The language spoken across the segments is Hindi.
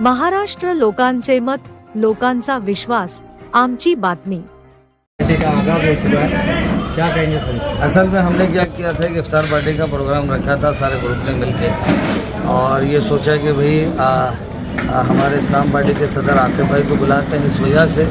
महाराष्ट्र लोकांचे मत, लोकांचा विश्वास, आमची बातमी। का आगाज हो चुका है, क्या कहेंगे सर? असल में हमने क्या किया था कि इफ्तार पार्टी का प्रोग्राम रखा था सारे ग्रुप ने मिलके, और ये सोचा कि भाई हमारे इस्लाम पार्टी के सदर आसिफ भाई को बुलाते हैं इस वजह से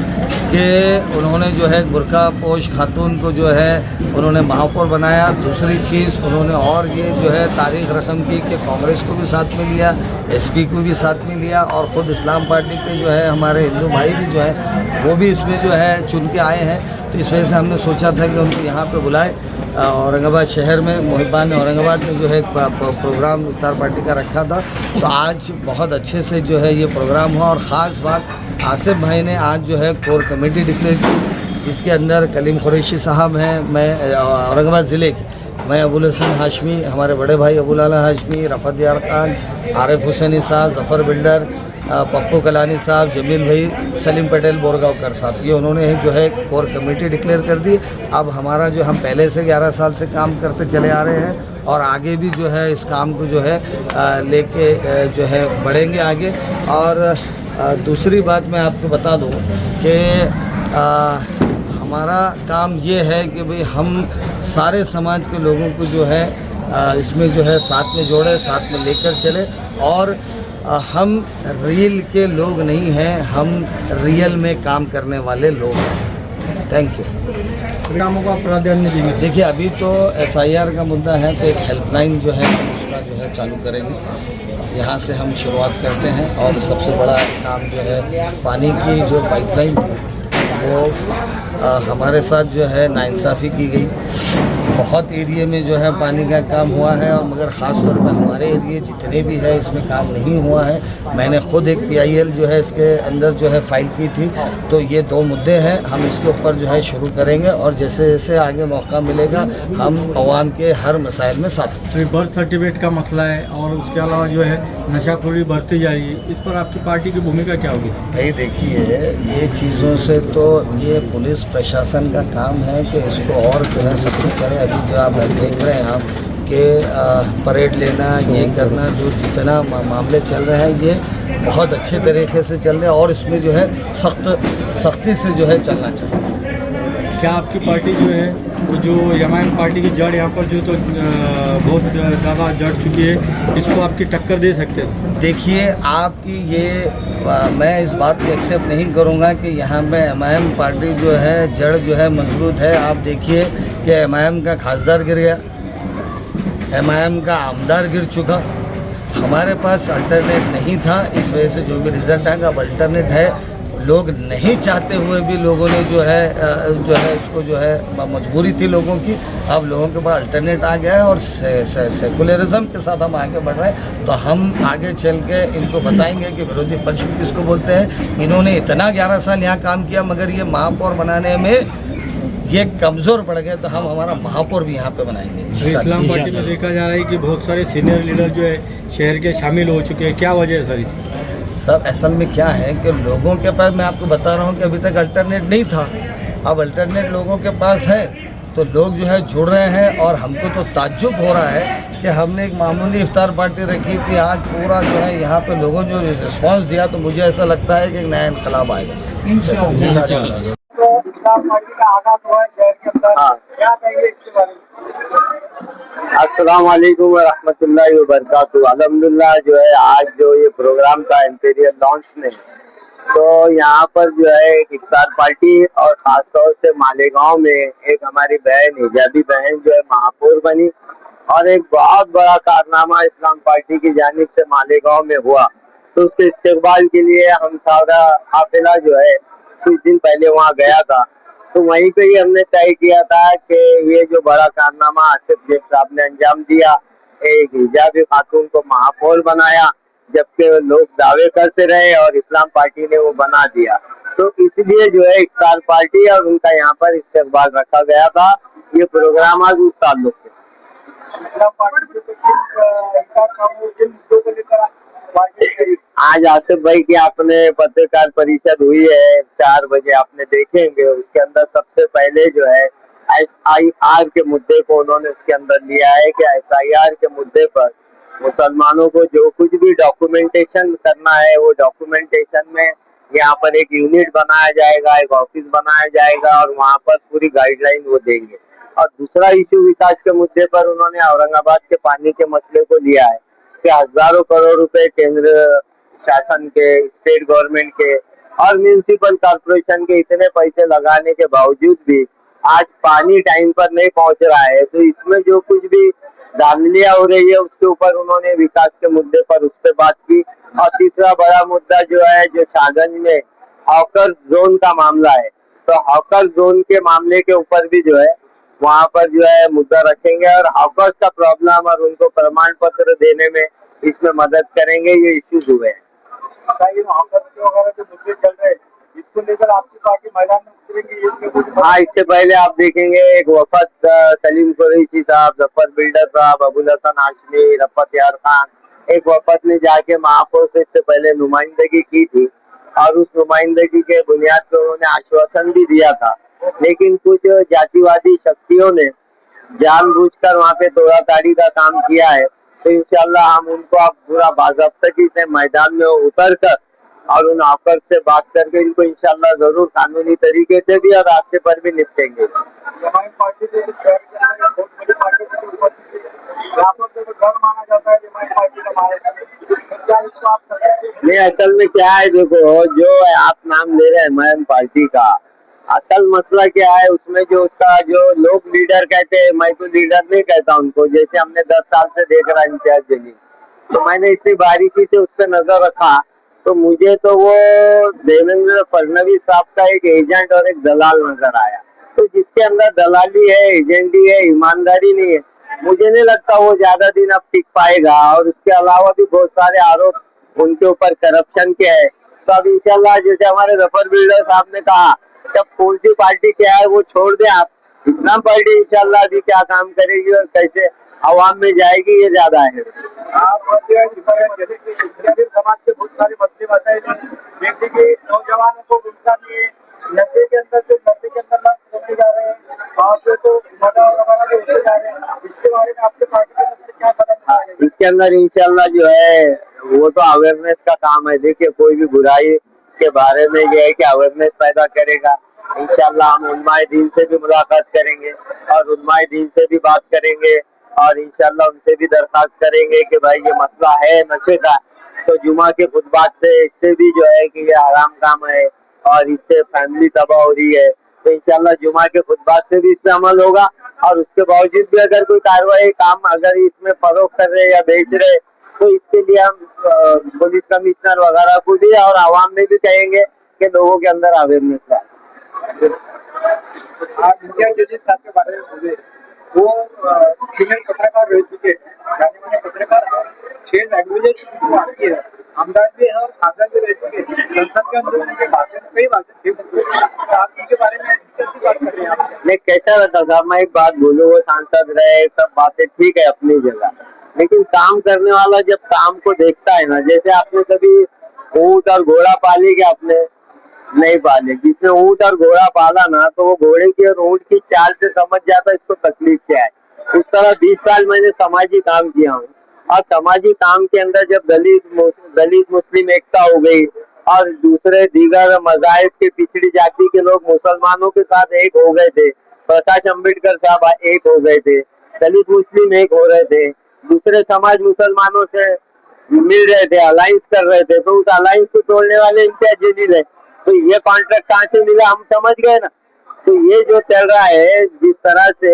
कि उन्होंने जो है बुर्का पोश खातून को जो है उन्होंने महापौर बनाया। दूसरी चीज़ उन्होंने और ये जो है तारीख रस्म की कि कांग्रेस को भी साथ में लिया, एसपी को भी साथ में लिया, और ख़ुद इस्लाम पार्टी के जो है हमारे हिंदू भाई भी जो है वो भी इसमें जो है चुन के आए हैं। तो इस वजह से हमने सोचा था कि उनको यहाँ पे बुलाए। औरंगाबाद शहर में मुहिबान औरंगाबाद में जो है प्रोग्राम इफ्तार पार्टी का रखा था, तो आज बहुत अच्छे से जो है ये प्रोग्राम हुआ। और ख़ास बात आसिफ भाई ने आज जो है कोर कमेटी डिक्लेयर की, जिसके अंदर कलीम कुरैशी साहब हैं, मैं औरंगाबाद ज़िले के, मैं अबुल हसन हाशमी, हमारे बड़े भाई अबुल आला हाशमी, रफ़त यार खान, आरिफ हुसैनी साहब, ज़फ़र बिल्डर, पप्पू कलानी साहब, जमील भाई, सलीम पटेल बोरगांवकर साहब, ये उन्होंने जो है कोर कमेटी डिक्लेयर कर दी। अब हमारा जो हम पहले से 11 साल से काम करते चले आ रहे हैं और आगे भी जो है इस काम को जो है लेके जो है बढ़ेंगे आगे। और दूसरी बात मैं आपको बता दूं कि हमारा काम ये है कि भाई हम सारे समाज के लोगों को जो है इसमें जो है साथ में जोड़े, साथ में लेकर चले। और हम रियल के लोग नहीं हैं, हम रियल में काम करने वाले लोग हैं। Thank you. कामों को आप प्राधान्य देंगे? देखिए, अभी तो SIR का मुद्दा है, तो एक हेल्पलाइन जो है हम उसका जो है चालू करेंगे। यहाँ से हम शुरुआत करते हैं। और सबसे बड़ा काम जो है पानी की जो पाइपलाइन थी वो हमारे साथ जो है नाइंसाफ़ी की गई। बहुत एरिया में जो है पानी का काम हुआ है, और मगर ख़ास तौर पर हमारे एरिए जितने भी है इसमें काम नहीं हुआ है। मैंने ख़ुद एक PIL जो है इसके अंदर जो है फाइल की थी। तो ये 2 मुद्दे हैं, हम इसके ऊपर जो है शुरू करेंगे, और जैसे जैसे आगे मौका मिलेगा हम अवाम के हर मसाइल में साथ। तो बर्थ सर्टिफिकेट का मसला है, और उसके अलावा जो है नशाखोरी बढ़ती जा रही है, इस पर आपकी पार्टी की भूमिका क्या होगी? भाई देखिए, ये चीज़ों से तो ये पुलिस प्रशासन का काम है कि इसको और जो है सख्ती करें। अभी जो आप देख रहे हैं आप कि परेड लेना, ये करना, जो जितना मामले चल रहे हैं ये बहुत अच्छे तरीके से चल रहे हैं, और इसमें जो है सख्ती से जो है चलना चाहिए। क्या आपकी पार्टी जो है जो MIM पार्टी की जड़ यहाँ पर जो तो बहुत ज़्यादा जड़ चुकी है, इसको आपकी टक्कर दे सकते हैं? देखिए, आपकी ये मैं इस बात को एक्सेप्ट नहीं करूँगा कि यहाँ पे MIM पार्टी जो है जड़ जो है मजबूत है। आप देखिए कि MIM का खासदार गिर गया, MIM का आमदार गिर चुका, हमारे पास अल्टरनेट नहीं था। इस वजह से जो भी रिज़ल्ट आएगा अब अल्टरनेट है। लोग नहीं चाहते हुए भी लोगों ने जो है इसको जो है मजबूरी थी लोगों की, अब लोगों के पास अल्टरनेट आ गया है, और सेकुलरिज्म के साथ हम आगे बढ़ रहे हैं। तो हम आगे चल के इनको बताएंगे कि विरोधी पक्ष भी किसको बोलते हैं। इन्होंने इतना 11 साल यहाँ काम किया, मगर ये महापौर बनाने में ये कमज़ोर पड़ गए, तो हम हमारा महापौर भी यहाँ पे बनाएंगे। तो इस्लाम पार्टी में देखा जा रहा है कि बहुत सारे सीनियर लीडर जो है शहर के शामिल हो चुके हैं, क्या वजह है सर इसकी? सब असल में क्या है कि लोगों के पास, मैं आपको बता रहा हूँ कि अभी तक अल्टरनेट नहीं था, अब अल्टरनेट लोगों के पास है, तो लोग जो है जुड़ रहे हैं। और हमको तो ताज्जुब हो रहा है कि हमने एक मामूली इफ्तार पार्टी रखी थी, आज पूरा जो है यहाँ पे लोगों ने जो रिस्पांस दिया, तो मुझे ऐसा लगता है कि एक नया इनकलाब आएगा इंशाअल्लाह। तो इस्लाम पार्टी का आगाज हुआ है शहर के अंदर, क्या कहेंगे इसके बारे में? अस्सलाम वालेकुम व रहमतुल्लाहि व बरकातहू। अल्हम्दुलिल्लाह जो है आज जो ये प्रोग्राम था इंपीरियल लॉन्च में, तो यहाँ पर जो है एक इफ्तार पार्टी, और ख़ास तौर से मालेगांव में एक हमारी बहन, हिजाबी बहन जो है महापौर बनी, और एक बहुत बड़ा कारनामा इस्लाम पार्टी की जानिब से मालेगांव में हुआ। तो उसके इस्तेकबाल के लिए हम सारा काफिला जो है कुछ दिन पहले वहाँ गया था। तो वहीं पे ही हमने तय किया था कि ये जो बड़ा कारनामा आसिफ शेख साहब ने अंजाम दिया, एक हिजाबी खातून को महापौर बनाया, जबकि लोग दावे करते रहे और इस्लाम पार्टी ने वो बना दिया। तो इसलिए जो है इफ्तार पार्टी और उनका यहाँ पर इस्तेकबाल रखा गया था। ये प्रोग्राम आज उस ताल्लुक से आज आसिफ भाई की आपने पत्रकार परिषद हुई है 4 बजे, आपने देखेंगे। उसके अंदर सबसे पहले जो है SIR के मुद्दे को उन्होंने उसके अंदर लिया है कि SIR के मुद्दे पर मुसलमानों को जो कुछ भी डॉक्यूमेंटेशन करना है वो डॉक्यूमेंटेशन में यहाँ पर एक यूनिट बनाया जाएगा, एक ऑफिस बनाया जाएगा और वहाँ पर पूरी गाइडलाइन वो देंगे। और दूसरा इशू विकास के मुद्दे पर उन्होंने औरंगाबाद के पानी के मसले को लिया है कि हजारों करोड़ रुपए केंद्र शासन के, स्टेट गवर्नमेंट के और म्यूनिसिपल कॉर्पोरेशन के इतने पैसे लगाने के बावजूद भी आज पानी टाइम पर नहीं पहुंच रहा है। तो इसमें जो कुछ भी धांधलियां हो रही है उसके ऊपर उन्होंने विकास के मुद्दे पर उस पर बात की। और तीसरा बड़ा मुद्दा जो है, जो शाहगंज में हॉकर जोन का मामला है, तो हॉकर जोन के मामले के ऊपर भी जो है वहाँ पर जो है मुद्दा रखेंगे और हॉकर्स का प्रॉब्लम और उनको प्रमाण पत्र देने में इसमें मदद करेंगे। ये इश्यूज हुए हैं। इसको लेकर आपकी पार्टी मैदान में उतरेगी? हाँ, इससे पहले आप देखेंगे एक वफद सलीम कुरैशी साहब, जफर बिल्डर साहब, अबुल हसन हाशमी, रफत यार खान, एक वफद ने जाके महापौर से इससे पहले नुमाइंदगी की थी और उस नुमाइंदगी के बुनियाद पर उन्होंने आश्वासन भी दिया था। लेकिन कुछ जातिवादी शक्तियों ने जानबूझकर वहाँ पे तोड़ाताड़ी का काम किया है। तो इंशाल्लाह हम उनको अब पूरा बाज़ाब्तगी से मैदान में उतर कर और उन हॉकर से बात करके इनको इंशाल्लाह जरूर कानूनी तरीके से भी और रास्ते पर भी निपटेंगे। पार्टी के शहर के अंदर बहुत बड़ी पार्टी के ऊपर यहाँ पर तो डर माना जाता है पार्टी का नहीं, असल में क्या है, देखो जो आप नाम ले रहे हैं मैम पार्टी का, असल मसला क्या है उसमें जो उसका जो लोग लीडर कहते हैं, मैं तो लीडर नहीं कहता उनको, जैसे हमने 10 साल से देख रहा इम्तियाज जलील, तो मैंने इतनी बारीकी से उस पर नजर रखा तो मुझे तो वो देवेंद्र फडणवीस साहब का एक एजेंट और एक दलाल नजर आया। तो जिसके अंदर दलाली है, एजेंटी है, ईमानदारी नहीं है, मुझे नहीं लगता वो ज्यादा दिन अब टिक पाएगा। और उसके अलावा भी बहुत सारे आरोप उनके ऊपर करप्शन के है। तो अब इंशाल्लाह जैसे हमारे जफर बिल्डर साहब ने कहा, जब कौन सी पार्टी क्या है वो छोड़ दे आप, इस्लाम पार्टी इंशाल्लाह अभी क्या काम करेगी और कैसे अवाम में जाएगी ये ज्यादा है। समाज के बहुत सारे मसले बताए जैसे कि नौजवानों को रोजगार नहीं है, नशे के अंदर लत होते जा रहे हैं और तो मर्डर वगैरह भी होते जा रहे हैं, इसके बारे में आपके पार्टी की तरफ से क्या कदम है? इसके अंदर इंशाल्लाह जो है वो तो अवेयरनेस का काम है। देखिए कोई भी बुराई के बारे में ये है कि अवेयरनेस पैदा करेगा। इंशाल्लाह हम उलमाए दीन से भी मुलाकात करेंगे और उलमाए दीन से भी बात करेंगे और इंशाल्लाह उनसे भी दरखास्त करेंगे कि भाई ये मसला है नशे का, तो जुमा के खुतबात से इससे भी जो है कि ये हराम काम है और इससे फैमिली तबाह हो रही है, तो इंशाल्लाह जुमा के खुतबात से भी इस पे अमल होगा। और उसके बावजूद भी अगर कोई कार्रवाई काम अगर इसमें फरोख कर रहे या बेच रहे तो इसके लिए हम पुलिस कमिश्नर वगैरह को भी और आवाम में भी कहेंगे कि लोगों के अंदर अवेयरनेस है। आज इंडिया जजेस साहब के बारे में बोले, वो सीनियर पत्रकार रह चुके, जाने माने पत्रकार, 6 लैंग्वेजेस आती है, आमदार भी है और खासदार भी रह चुके, संसद के अंदर उनके भाषण कई भाषण के बारे में कैसी बात कर रहे हैं आप? नहीं, कैसा रहता साहब, मैं एक बात बोलूँ, वो सांसद रहे, सब बातें ठीक है अपनी जगह, लेकिन काम करने वाला जब काम को देखता है ना, जैसे आपने कभी ऊंट और घोड़ा पाली कि आपने नहीं पाले, जिसने ऊंट और घोड़ा पाला ना तो वो घोड़े की और ऊंट की चाल से समझ जाता इसको तकलीफ क्या है। उस तरह 20 साल मैंने समाजी काम किया हूँ और समाजी काम के अंदर जब दलित मुस्लिम एकता हो गई और दूसरे दीगर मज़ाहिब के पिछड़ी जाति के लोग मुसलमानों के साथ एक हो गए थे, प्रकाश अम्बेडकर साहब एक हो गए थे, दलित मुस्लिम एक हो रहे थे, दूसरे समाज मुसलमानों से मिल रहे थे, अलायंस कर रहे थे, तो उस अलायंस को तोड़ने वाले इम्तियाज जलील है। तो ये कॉन्ट्रैक्ट कहाँ से मिला हम समझ गए ना। तो ये जो चल रहा है, जिस तरह से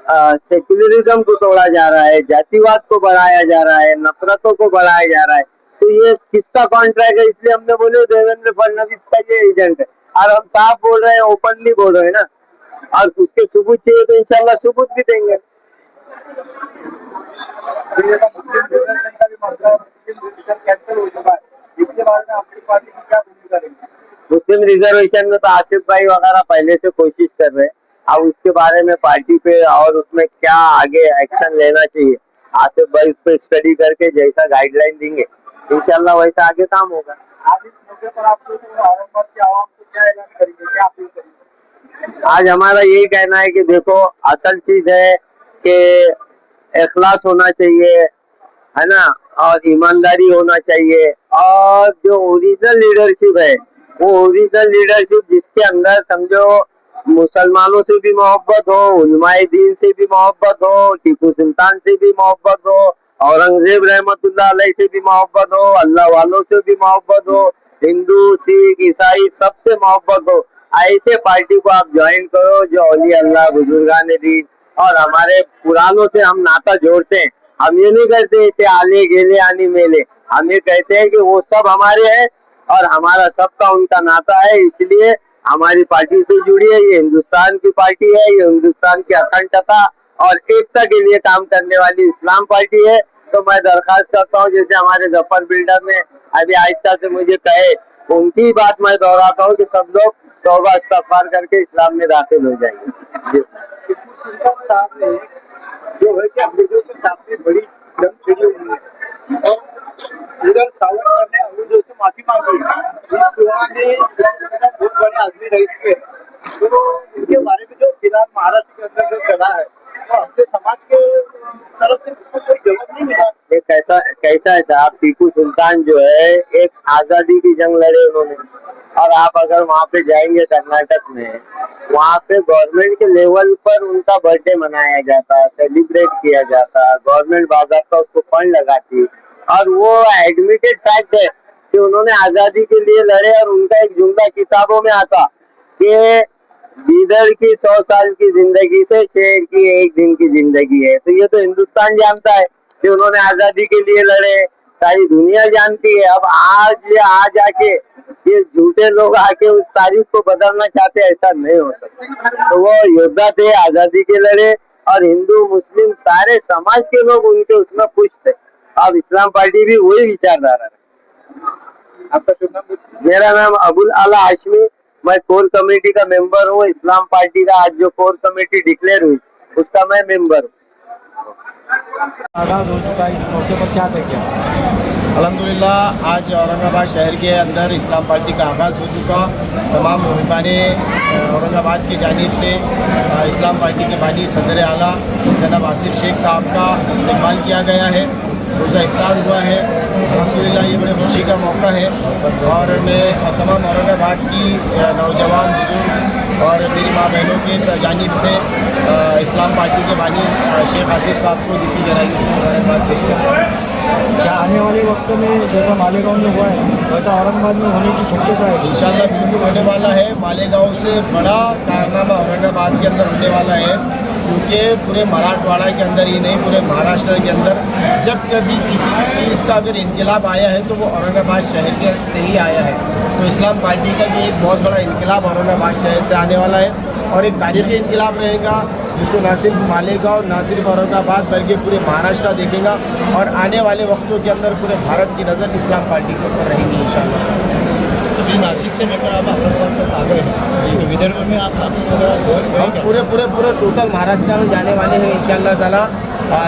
सेक्युलरिज्म को तोड़ा जा रहा है, जातिवाद को बढ़ाया जा रहा है, नफरतों को बढ़ाया जा रहा है, तो ये किसका कॉन्ट्रैक्ट है? इसलिए हमने बोले देवेंद्र फडणवीस का ये एजेंट है और हम साफ बोल रहे हैं, ओपनली बोल रहे हैं ना, और उसके सबूत चाहिए तो इंशाल्लाह सबूत भी देंगे। कैंसिल हो चुका है, इसके बारे में आपकी पार्टी की क्या भूमिका रहेगी? मुस्लिम रिजर्वेशन में तो आसिफ भाई वगैरह पहले से कोशिश कर रहे हैं, अब उसके बारे में पार्टी पे और उसमें क्या आगे एक्शन लेना चाहिए, आसिफ भाई उस पर स्टडी करके जैसा गाइडलाइन देंगे इंशाल्लाह वैसा आगे काम होगा। आज इस मौके पर आप लोग औरंगाबाद की आवाम को क्या ऐलान करेंगे, क्या अपील करेंगे? आज हमारा यही कहना है कि देखो असल चीज है कि इखलास होना चाहिए, है ना, और ईमानदारी होना चाहिए। और जो ओरिजिनल लीडरशिप है वो ओरिजिनल लीडरशिप जिसके अंदर समझो मुसलमानों से भी मोहब्बत हो, उलमाए दीन से भी मोहब्बत हो, टीपू सुल्तान से भी मोहब्बत हो, औरंगजेब रहमतुल्लाह अलैह से भी मोहब्बत हो, अल्लाह वालों से भी मोहब्बत हो, हिंदू सिख ईसाई सबसे मोहब्बत हो, ऐसे पार्टी को आप ज्वाइन करो जो औली अल्लाह बुजुर्गान दीन और हमारे पुरानों से हम नाता जोड़ते हैं। हम ये नहीं कहते कि आले गेले आनी मेले, हम ये कहते हैं कि वो सब हमारे हैं और हमारा सबका उनका नाता है, इसलिए हमारी पार्टी से जुड़ी है। ये हिंदुस्तान की पार्टी है, ये हिंदुस्तान की अखंडता और एकता के लिए काम करने वाली इस्लाम पार्टी है। तो मैं दरखास्त करता हूँ, जैसे हमारे जफर बिल्डर ने अभी आहिस्ता से मुझे कहे, उनकी बात मैं दोहराता हूँ कि सब लोग तौबा इस्तगफार करके इस्लाम में दाखिल हो जाएंगे। सुल्तान साहब ने जो है कि अंग्रेजों के सामने बड़ी जंग छिड़ी हुई है और उधर सावरकर ने अंग्रेजों से माफी मांगी। इस तुलना में बहुत बड़े आदमी रह चुके हैं, तो इनके बारे में जो फिलहाल महाराष्ट्र के अंदर जो चला है तो हमसे समाज के तरफ से कोई जवाब नहीं मिला। ये कैसा है साहब, टीपू सुल्तान जो है एक आजादी की जंग लड़े उन्होंने, और आप अगर वहाँ पे जाएंगे कर्नाटक में, वहाँ पे गवर्नमेंट के लेवल पर उनका बर्थडे मनाया जाता, सेलिब्रेट किया जाता, गवर्नमेंट बाकायदा उसको फंड लगाती और वो एडमिटेड फैक्ट है कि उन्होंने आजादी के लिए लड़े। और उनका एक जुमला किताबों में आता कि गीदड़ की 100 साल की जिंदगी से शेर की एक दिन की जिंदगी है। तो ये तो हिंदुस्तान जानता है कि उन्होंने आजादी के लिए लड़े, सारी दुनिया जानती है। अब आज आके ये झूठे लोग आके उस तारीख को बदलना चाहते, ऐसा नहीं हो सकता। तो वो योद्धा थे, आजादी के लड़े और हिंदू मुस्लिम सारे समाज के लोग उनके उसमें खुश थे। अब इस्लाम पार्टी भी वही विचारधारा है। आपका शुभ नाम? मेरा नाम अबुल आला हाशमी, मैं कोर कमेटी का मेंबर हूँ। इस्लाम पार्टी का आज जो कोर कमेटी डिक्लेयर हुई उसका मैं मेंबर हूँ। आगाज हो चुका है, इस मौके पर क्या कहेंगे? अल्हम्दुलिल्लाह आज औरंगाबाद शहर के अंदर इस्लाम पार्टी का आगाज़ हो चुका। तमाम मुहिबाने औरंगाबाद की जानिब से इस्लाम पार्टी के बानी सदर आला जनाब आसिफ शेख साहब का इस्तेमाल किया गया है। रोज़ा इफ्तार हुआ है, अल्हम्दुलिल्लाह ये बड़े खुशी का मौका है। और मैं तमाम औरंगाबाद की नौजवान बुजुर्ग और मेरी माँ बहनों के जानिब से इस्लाम पार्टी के बानी शेख आसिफ साहब को दिली गहराइयों से मुबारकबाद पेश करता हूँ। क्या आने वाले वक्त में जैसा मालेगांव में हुआ है वैसा औरंगाबाद में होने की शक्यता है? इंशाअल्लाह बिल्कुल होने वाला है। मालेगांव से बड़ा कारनामा औरंगाबाद के अंदर होने वाला है, क्योंकि पूरे मराठवाड़ा के अंदर ही नहीं पूरे महाराष्ट्र के अंदर जब कभी किसी भी चीज़ का अगर इनकलाब आया है तो वो औरंगाबाद शहर के से ही आया है। तो इस्लाम पार्टी का भी एक बहुत बड़ा इनकलाब औरंगाबाद शहर से आने वाला है और एक तारीख़ी इनकलाब रहेगा जिसको ना सिर्फ मालेगांव ना सिर्फ औरंगाबाद बल्कि पूरे महाराष्ट्र देखेगा। और आने वाले वक्तों के अंदर पूरे भारत की नज़र इस्लाम पार्टी के ऊपर रहेगी इंशाअल्लाह। अभी नासिक से लेकर आप औरंगाबाद तक आ गए हैं जी, तो विदर्भ में आप हम पूरे टोटल महाराष्ट्र में जाने वाले हैं इंशाअल्लाह ताला।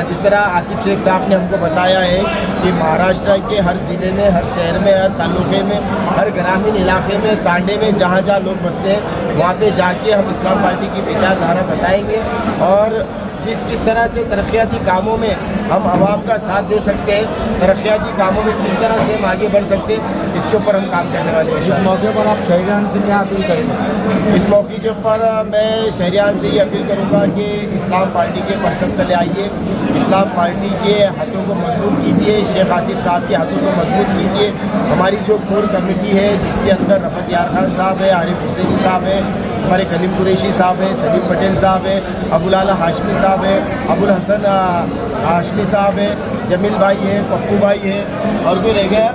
जिस तरह आसिफ शेख साहब ने हमको बताया है कि महाराष्ट्र के हर ज़िले में, हर शहर में, हर तालुके में, हर ग्रामीण इलाके में, तांडे में जहाँ जहाँ लोग बसते हैं वहाँ पे जाके हम इस्लाम पार्टी की विचारधारा बताएंगे और जिस तरह से तरक्याती कामों में हम आवाम का साथ दे सकते हैं, तरक्याती कामों में किस तरह से हम आगे बढ़ सकते हैं, इसके ऊपर हम काम करने वाले हैं। इस मौके पर आप शहरियान से क्या अपील करेंगे? इस मौके के ऊपर मैं शहरियान से ये अपील करूँगा कि इस्लाम पार्टी के परचम तले आइए, इस्लाम पार्टी के हाथों को मजबूत कीजिए, शेख आसिफ साहब के हाथों को मजबूत कीजिए। हमारी जो कोर कमेटी है जिसके अंदर रफत यार खान साहब है, आरिफ हुसैनी साहब है, हमारे कलीम कुरैशी साहब है, सलीम पटेल साहब है, अबुल आला हाशमी साहब है, अबुल हसन हाशमी साहब है, जमील भाई है, पप्पू भाई है और भी रह गया।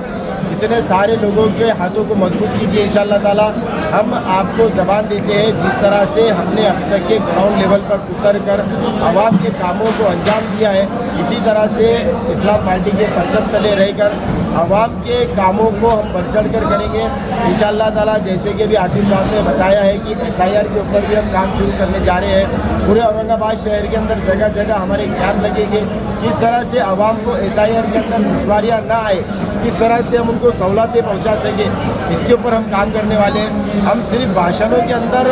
इतने सारे लोगों के हाथों को मजबूत कीजिए इंशाअल्लाह ताला। हम आपको ज़बान देते हैं जिस तरह से हमने अब तक के ग्राउंड लेवल पर उतर कर आवाम के कामों को अंजाम दिया है, इसी तरह से इस्लाम पार्टी के परचम तले रहकर आवाम के कामों को हम बढ़ चढ़ कर करेंगे इंशाअल्लाह ताला। जैसे कि अभी आसिफ साहब ने बताया है कि SIR के ऊपर भी हम काम शुरू करने जा रहे हैं। पूरे औरंगाबाद शहर के अंदर जगह जगह हमारे कैंप लगेंगे, किस तरह से आवाम को SIR के अंदर दुश्वारियाँ ना आए, किस तरह से हम उनको सहूलतें पहुँचा सकें, इसके ऊपर हम काम करने वाले हैं। हम सिर्फ भाषणों के अंदर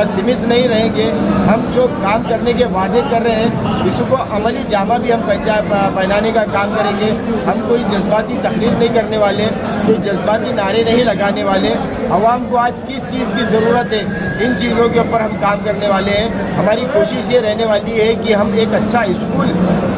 सीमित नहीं रहेंगे। हम जो काम करने के वादे कर रहे हैं इसको अमली जामा भी हम पहनाने का काम करेंगे। हम कोई जज्बाती तकरीर नहीं करने वाले, कोई जज्बाती नारे नहीं लगाने वाले। आवाम को आज किस चीज़ की ज़रूरत है, इन चीज़ों के ऊपर हम काम करने वाले हैं। हमारी कोशिश ये रहने वाली है कि हम एक अच्छा स्कूल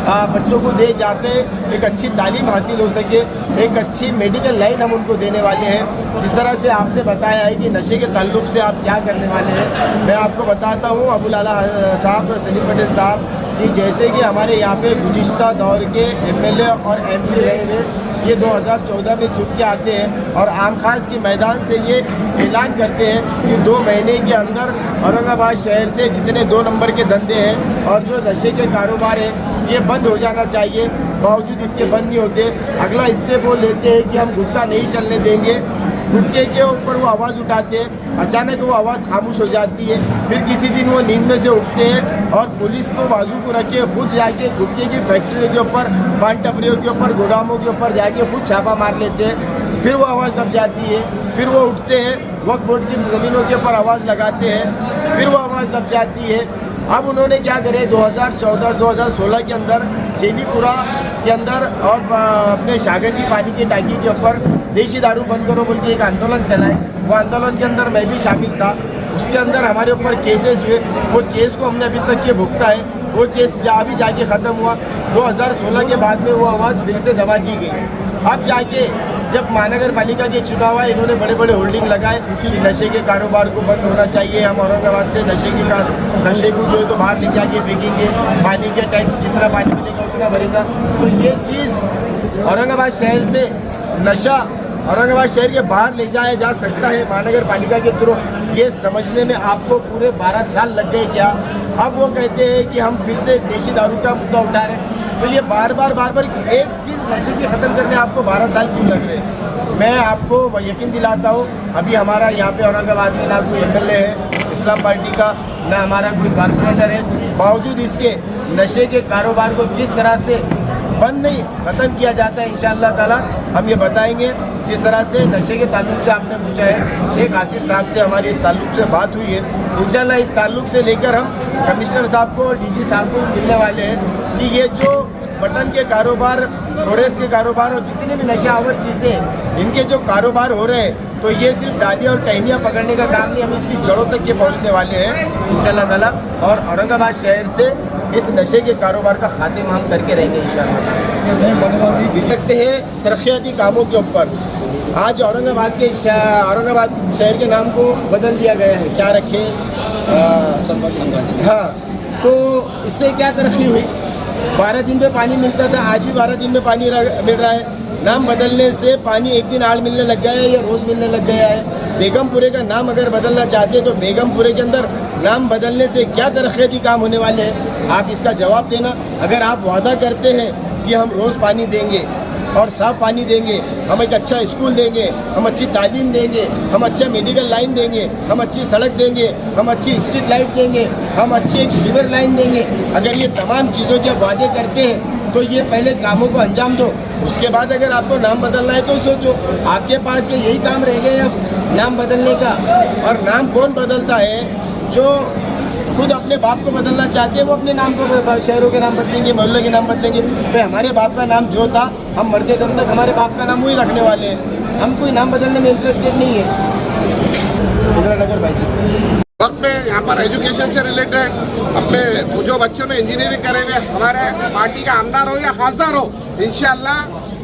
बच्चों को दे जाते, एक अच्छी तालीम हासिल हो सके, एक अच्छी मेडिकल लाइन हम उनको देने वाले हैं। जिस तरह से आपने बताया है कि नशे के ताल्लुक से आप क्या करने वाले हैं, मैं आपको बताता हूँ अबुल आला साहब, सलीम पटेल साहब, कि जैसे कि हमारे यहाँ पे गुज़िश्ता दौर के MLA और MP रहे थे, ये 2014 में चुन के आते हैं और आम खास के मैदान से ये ऐलान करते हैं कि 2 महीने के अंदर औरंगाबाद शहर से जितने 2 नंबर के धंधे हैं और जो नशे के कारोबार है ये बंद हो जाना चाहिए। बावजूद इसके बंद नहीं होते। अगला स्टेप वो लेते हैं कि हम गुटखा नहीं चलने देंगे। गुटखे के ऊपर वो आवाज़ उठाते हैं, अचानक वो आवाज़ खामोश हो जाती है। फिर किसी दिन वो नींद में से उठते हैं और पुलिस को बाजू को रख के खुद जाके गुटखे की फैक्ट्री के ऊपर, पान टपरियों के ऊपर, गोदामों के ऊपर जाके खुद छापा मार लेते हैं। फिर वो आवाज़ दब जाती है। फिर वो उठते हैं, वक्फ बोर्ड की ज़मीनों के ऊपर आवाज़ लगाते हैं। फिर वो आवाज़ दब जाती है। अब उन्होंने क्या करे, 2014-2016 के अंदर जेलीपुरा के अंदर और अपने शागंजी पानी की टांकी के ऊपर देशी दारू बंद करो बोल के एक आंदोलन चलाए। वो आंदोलन के अंदर मैं भी शामिल था। उसके अंदर हमारे ऊपर केसेस हुए। वो केस को हमने अभी तक ये भुगता है। वो केस अभी जाके ख़त्म हुआ। 2016 के बाद में वो आवाज़ फिर से दबा दी गई। अब जाके जब महानगर पालिका के चुनाव आए, इन्होंने बड़े बड़े होल्डिंग लगाए कि नशे के कारोबार को बंद होना चाहिए। हम औरंगाबाद से नशे को जो है तो बाहर ले जाके फेंकेंगे। पानी के टैक्स जितना पानी मिलेगा उतना भरेगा। तो ये चीज़ औरंगाबाद शहर से नशा औरंगाबाद शहर के बाहर ले जाया जा सकता है महानगर पालिका के थ्रू, ये समझने में आपको पूरे 12 साल लग गए क्या? अब वो कहते हैं कि हम फिर से देशी दारू का मुद्दा उठा रहे हैं। तो ये बार बार एक चीज़ नशे की ख़त्म करने आपको 12 साल क्यों लग रहे हैं? मैं आपको यकीन दिलाता हूँ, अभी हमारा यहाँ पे औरंगाबाद में ना कोई MLA है इस्लाम पार्टी का, ना हमारा कोई कॉर्पोरेटर है। बावजूद इसके नशे के कारोबार को किस तरह से बंद नहीं ख़त्म किया जाता है, इंशाअल्लाह ताला हम ये बताएंगे। जिस तरह से नशे के ताल्लुक से आपने पूछा है, शेख आसिफ साहब से हमारी इस ताल्लुक से बात हुई है। इंशाअल्लाह इस ताल्लुक से लेकर हम कमिश्नर साहब को और DG साहब को मिलने वाले हैं कि ये जो बटन के कारोबार, फॉरेस्ट के कारोबार और जितने भी नशावर चीज़ें इनके जो कारोबार हो रहे हैं, तो ये सिर्फ डालियाँ और टहनियाँ पकड़ने का काम नहीं, हम इसकी जड़ों तक के पहुँचने वाले हैं इंशाअल्लाह ताला। और औरंगाबाद शहर से इस नशे के कारोबार का खात्मा हम करके रहेंगे इंशाअल्लाह। लगते हैं तरक्याती कामों के ऊपर। आज औरंगाबाद शहर के नाम को बदल दिया गया है। क्या रखे? हाँ, तो इससे क्या तरक्की हुई? 12 दिन में पानी मिलता था, आज भी 12 दिन में पानी मिल रहा है। नाम बदलने से पानी एक दिन आड़ मिलने लग गया है या रोज़ मिलने लग गया है। बेगमपुरे का नाम अगर बदलना चाहते हैं तो बेगमपुरे के अंदर नाम बदलने से क्या तरक्याती काम होने वाले हैं, आप इसका जवाब देना। अगर आप वादा करते हैं कि हम रोज़ पानी देंगे और साफ पानी देंगे, हम एक अच्छा स्कूल देंगे, हम अच्छी तालीम देंगे, हम अच्छा मेडिकल लाइन देंगे, हम अच्छी सड़क देंगे, हम अच्छी स्ट्रीट लाइट देंगे, हम अच्छी एक सीवर लाइन देंगे, अगर ये तमाम चीज़ों के वादे करते हैं तो ये पहले कामों को अंजाम दो। उसके बाद अगर आपको नाम बदलना है तो सोचो। आपके पास के यही काम रह गए अब नाम बदलने का। और नाम कौन बदलता है? जो खुद अपने बाप को बदलना चाहते हैं वो अपने नाम को, शहरों के नाम बदलेंगे, मोहल्लों के नाम बदलेंगे। भाई हमारे बाप का नाम जो था, हम मरते दम तक हमारे बाप का नाम वही रखने वाले हैं। हम कोई नाम बदलने में इंटरेस्टेड नहीं है। नगर भाई जी वक्त में यहाँ पर एजुकेशन से रिलेटेड अपने जो बच्चों ने इंजीनियरिंग करे हुए हमारे पार्टी का आमदार हो या खासदार हो, इंशाल्लाह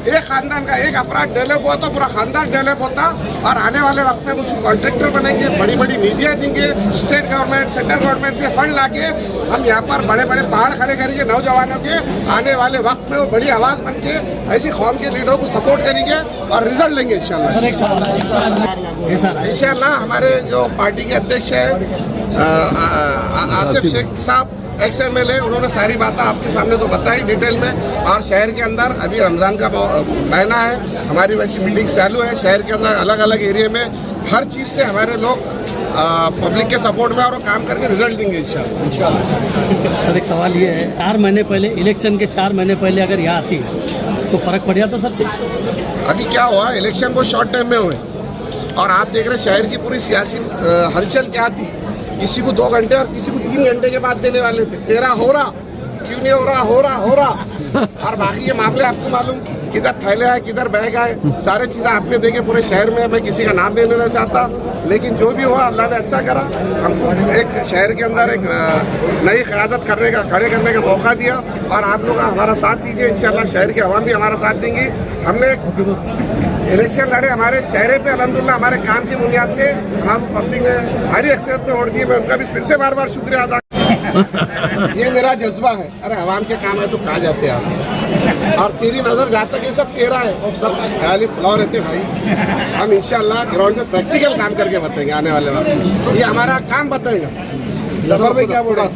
एक खानदान का एक अफराद डेवलप हुआ तो पूरा खानदान डेवलप होता। और आने वाले वक्त में उसको कॉन्ट्रैक्टर बनेंगे, बड़ी बड़ी नीतियाँ देंगे, स्टेट गवर्नमेंट सेंट्रल गवर्नमेंट से फंड लाके हम यहाँ पर बड़े बड़े पहाड़ खड़े करेंगे नौजवानों के। आने वाले वक्त में वो बड़ी आवाज़ बन के ऐसी कौम के लीडरों को सपोर्ट करेंगे और रिजल्ट लेंगे इंशाल्लाह। हमारे जो पार्टी के अध्यक्ष है आसिफ शेख साहब, XMLA, उन्होंने सारी बातें आपके सामने तो बताई डिटेल में। और शहर के अंदर अभी रमज़ान का महीना है, हमारी वैसी मीटिंग चालू है शहर के अंदर अलग अलग एरिया में। हर चीज़ से हमारे लोग पब्लिक के सपोर्ट में और काम करके रिजल्ट देंगे इंशाल्लाह। सर एक सवाल ये है, 4 महीने पहले इलेक्शन के 4 महीने पहले अगर यहाँ आती तो फ़र्क पड़ जाता सर कुछ? अभी क्या हुआ, इलेक्शन को शॉर्ट टाइम में हुए और आप देख रहे शहर की पूरी सियासी हलचल क्या थी। किसी को 2 घंटे और किसी को 3 घंटे के बाद देने वाले थे। तेरा हो रहा, क्यों नहीं हो रहा। और बाकी ये मामले आपको मालूम, किधर थैले है, किधर बैग है, सारे चीज़ें आपने देखे पूरे शहर में। मैं किसी का नाम नहीं लेना चाहता, लेकिन जो भी हुआ अल्लाह ने अच्छा करा। हमको एक शहर के अंदर एक नई क़यादत खड़े करने का मौका दिया, और आप लोग हमारा साथ दीजिए। इंशाल्लाह शहर के अवाम भी हमारा साथ देंगी। हमने इलेक्शन लड़े, हमारे चेहरे पे अल्हम्दुलिल्लाह हमारे काम की बुनियाद पे हमको पब्लिक ने भारी अक्सरियत में वोट दिए। मैं उनका भी फिर से बार शुक्रिया अदा ये मेरा जज्बा है। अरे अवाम के काम है तो कहा जाते हैं आप, और तेरी नज़र जहाँ तक ये सब तेरा है, और सब ख्याली फुलाव रहते भाई। हम इंशाल्लाह ग्राउंड में प्रैक्टिकल काम करके बताएंगे आने वाले वक्त, ये हमारा काम बताएगा। जफर भाई क्या बोल रहा